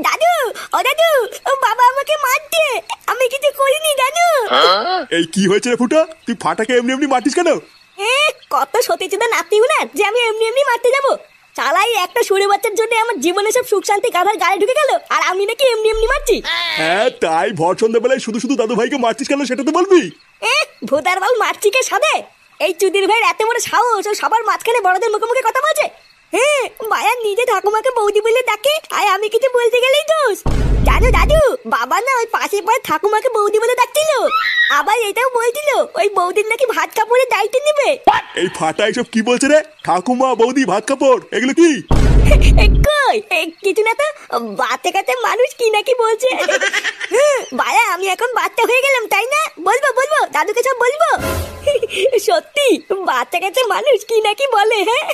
দাদু, ও দাদু, ও বাবা আমাকে মারছে, আমি কিছু করিনি দাদু। এই কি হয়েছে রে ফুটা, তুই ফাটাকে এমনি এমনি মারতিস কেন? কত সতীচুদা নাতি না যে আমি এমনি এমনি মারতে যাবো। চালাই একটা সুরে বাচ্চার জন্য আমার জীবনে সব সুখ শান্তি কাঁধার গায়ে ঢুকে গেল, আর আমি নাকি এমনি এমনি মারছি। হ্যাঁ তাই ভর সন্ধ্যাবেলায় শুধু শুধু দাদু ভাইকে মারছিস কেন সেটা তো বলবি। ভোদার বল মারছি কে সাধে? এই চুদির ভাইয়ের এত বড় সাহস, ও সবার মাঝখানে বড়দের মুখে মুখে কথা বলছে। ভাইয়া নিজে ঠাকুমাকে বৌদি বলে ডাকে, আর আমি কিছু বলতে গেলেই দোষ। জানো দাদু, বাবা না ওই পাশে পাড়ে ঠাকুমাকে বৌদি বলে ডাকছিল, আবার এটাও বলছিল ওই বৌদির নাকি ভাত কাপড়ের দায়িত্ব নেবে। এই ফাটা এসব কি বলছে রে? ঠাকুমা বৌদি ভাত কাপড় এগুলো কি? কই কিছু না তো, বাচ্চা কাচ্চা মানুষ কি নাকি বলছে। ভাইয়া আমি এখন বাচ্চা হয়ে গেলাম তাই না? বলবো বলবো দাদুকে সব বলবো। সত্যি বাচ্চা কাচ্চা মানুষ কি নাকি বলে। হ্যাঁ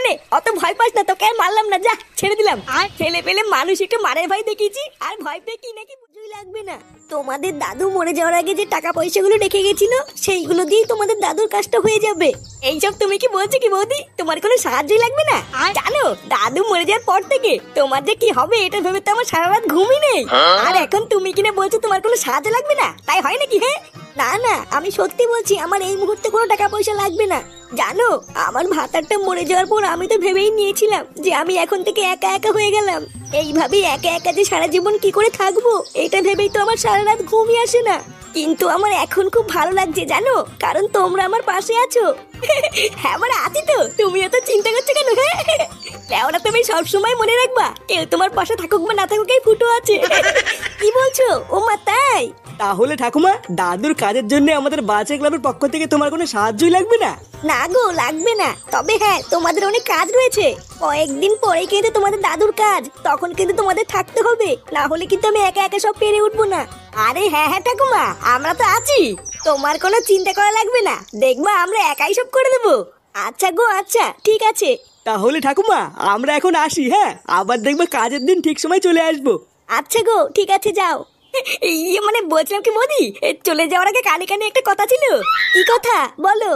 নে অত ভয় পাস না, তোকে আর মারলাম না, যা ছেড়ে দিলাম। আর ছেলে পেলে মানুষ একটু মারের ভয় দেখিয়েছি, আর ভয় পেয়ে কি নাকি বুঝতেই লাগবে না। তোমাদের দাদু মরে যাওয়ার আগে যে টাকা পয়সাগুলো রেখে গেছিল সেইগুলো দিয়ে তোমাদের দাদুর কাজটা হয়ে যাবে। এইসব তুমি কি বলছো কি বৌদি? তোমার কোনো সাহায্যই লাগবে না। জানো দাদু মরে যাওয়ার পর থেকে তোমার যে কি হবে এটা ভেবে তো আমার সারা রাত ঘুমই নেই। আর এখন তুমি কিনা বলছো তোমার কোনো সাহায্য লাগবে না, তাই হয় নাকি? হ্যাঁ না না, আমি সত্যি বলছি, আমার এই মুহূর্তে কোনো টাকা পয়সা লাগবে না। জানো আমার ভাতারটা মরে যাওয়ার পর আমি তো ভেবেই নিয়েছিলাম যে আমি এখন থেকে একা একা হয়ে গেলাম। এইভাবেই একা একা যে সারা জীবন কি করে থাকবো এটা ভেবেই তো আমার সারা রাত ঘুমই আসে না। কিন্তু আমার এখন খুব ভালো লাগছে জানো, কারণ তোমরা আমার পাশে আছো। হ্যাঁ আমার আছি তো, তুমিও তো চিন্তা করছো কেন? হ্যাঁ ওরা তুমি সবসময় মনে রাখবা, কেউ তোমার পাশে থাকুক বা না থাকুক এই ফুটো আছে। কি বলছো ও মা? তাই তাহলে ঠাকুমা দাদুর কাজের জন্য আমাদের বাচ্চা ক্লাবের পক্ষ থেকে তোমার কোনো সাহায্যই লাগবে না? না গো লাগবে না, তবে হ্যাঁ তোমাদের অনেক কাজ রয়েছে। কয়েকদিন পরে কিন্তু তোমাদের দাদুর কাজ, তখন কিন্তু তোমাদের থাকতে হবে, না হলে কিন্তু আমি একা একা সব পেরে উঠবো না। আরে হ্যাঁ হ্যাঁ ঠাকুমা আমরা তো আছি, তোমার কোনো চিন্তা করা লাগবে না, দেখবা আমরা একাই সব করে দেবো। আচ্ছা গো আচ্ছা ঠিক আছে। তাহলে ঠাকুমা আমরা এখন আসি, হ্যাঁ আবার দেখবে কাজের দিন ঠিক সময় চলে আসবো। আচ্ছা গো ঠিক আছে যাও। ইয়ে মানে বলছিলাম কি মোদি, চলে যাওয়ার আগে কানে কানে একটা কথা ছিল। কি কথা বলো?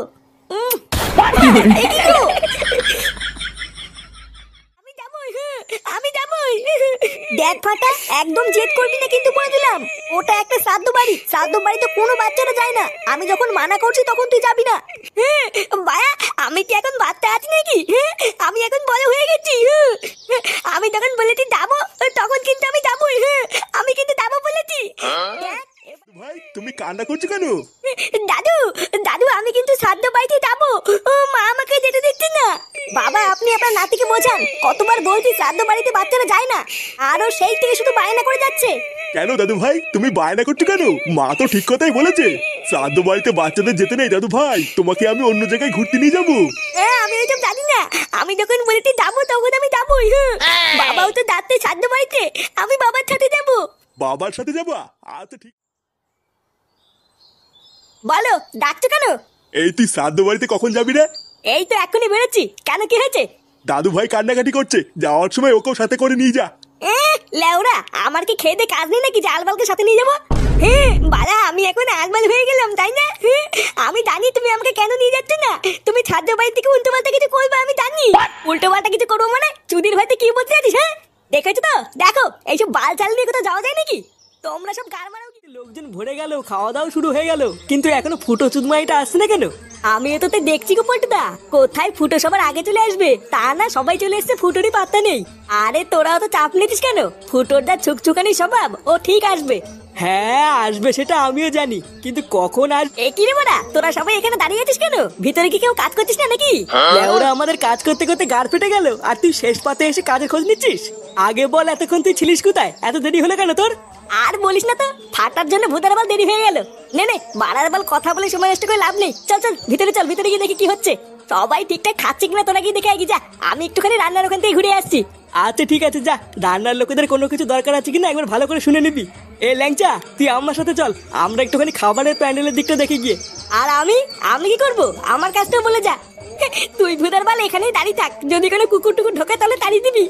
আমি যাবই। দেখ ফাটা একদম জেদ করবি না কিন্তু বলে দিলাম, ওটা একটা শ্রাদ্ধ বাড়ি, শ্রাদ্ধ বাড়িতে কোনো বাচ্চারা যায় না, আমি যখন মানা করছি তখন তুই যাবি না। ভাইয়া আমি কি এখন বাচ্চা আছি নাকি? আমি এখন বড় হয়ে গেছি, আমি যখন বলেছি যাবো তখন কিন্তু আমি যাবোই, আমি কিন্তু যাবো বলেছি। ভাই তুমি কান্না করছো কেন? দাদু দাদু আমি কিন্তু শ্রাদ্ধ বাড়িতে যাবো, মা আমাকে যেতে দিচ্ছে না। বাবা আপনি আপনার নাতিকে বোঝান, কতবার বলছি শ্রাদ্ধ বাড়িতে বাচ্চারা যায় না, আরো সেই থেকে শুধু বায়না করে যাচ্ছে। কেন দাদু ভাই তুমি বায়না করছো কেন? মা তো ঠিক কথাই বলেছে, শ্রাদ্ধ বাড়িতে বাচ্চাদের যেতে নেই। দাদু ভাই তোমাকে আমি অন্য জায়গায় ঘুরতে নিয়ে যাবো। হ্যাঁ আমি ওইসব জানি না, আমি যখন বলেছি যাবো তখন আমি যাবোই। বাবাও তো যাচ্ছে শ্রাদ্ধ বাড়িতে, আমি বাবার সাথে যাবো। বাবার সাথে যাবা? আচ্ছা ঠিক। বলো ডাকছো কেন? এই তুই শ্রাদ্ধ বাড়িতে কখন যাবি রে? এই তো এখনই বেরোচ্ছি, কেন কি হয়েছে? দাদু ভাই কান্নাকাটি করছে, যাওয়ার সময় ওকেও সাথে করে নিয়ে যা। লেওরা আমার কি খেয়ে কাজ নেই নাকি যে আলবালকে সাথে নিয়ে যাবো? বাড়া আমি এখন আলবাল হয়ে গেলাম তাই না? আমি জানি তুমি আমাকে কেন নিয়ে যাচ্ছ না, তুমি ছাদ্য বাড়ি থেকে উল্টো পাল্টা কিছু করবে আমি জানি। উল্টো পাল্টা কিছু করবো মানে চুদির ভাইতে কি বলতে যাচ্ছিস? হ্যাঁ দেখেছো তো, দেখো এইসব বাল চাল নিয়ে কোথাও যাওয়া যায় নাকি? তোমরা সব গার মারাও। লোকজন ভরে গেল, খাওয়া দাওয়া শুরু হয়ে গেল, কিন্তু এখনো ফুটো চুদমাইটা আসছে না কেন? আমি তো দেখছি গো পল্টুদা, কোথায় ফুটো সবার আগে চলে আসবে, তা না সবাই চলে এসছে, ফুটোরই পাত্তা নেই। আরে তোরাও তো চাপ নিতিস কেন, ফুটোর যা ছুকছুকানি স্বভাব ও ঠিক আসবে। হ্যাঁ আসবে সেটা আমিও জানি, কিন্তু কখন আর কি রে বড়া তোরা সবাই এখানে দাঁড়িয়ে আছিস কেন? ভিতরে কি কেউ কাজ করছিস না নাকি? ওরা আমাদের কাজ করতে করতে গাড় ফেটে গেল, আর তুই শেষ পাতে এসে কাজের খোঁজ নিচ্ছিস? আগে বল এতক্ষণ তুই ছিলিস কোথায়? এত দেরি হলো কেন তোর? আর বলিস না তো, ফাটার জন্য ভূতার বাল দেরি হয়ে গেল। নে বাড়ার বাল কথা বলে সময় নষ্ট করে লাভ নেই, চল চল ভিতরে চল, ভিতরে গিয়ে দেখি কি হচ্ছে। সবাই ঠিকঠাক খাচ্ছে কিনা তোরা গিয়ে দেখে আগে যা, আমি একটুখানি রান্নার ওখান থেকে ঘুরে আসছি। আচ্ছা ঠিক আছে যা, রান্নার লোকেদের কোনো কিছু দরকার আছে কিনা একবার ভালো করে শুনে নিবি। এ ল্যাংচা তুই আমার সাথে চল, আমরা একটুখানি খাবারের প্যান্ডেলের দিকটা দেখে গিয়ে। আর আমি কি করব? আমার কাজটা বলে যা। তুই ভূতার বাল এখানেই দাঁড়িয়ে থাক, যদি কোনো কুকুর টুকুর ঢোকে তাহলে তাড়িয়ে দিবি।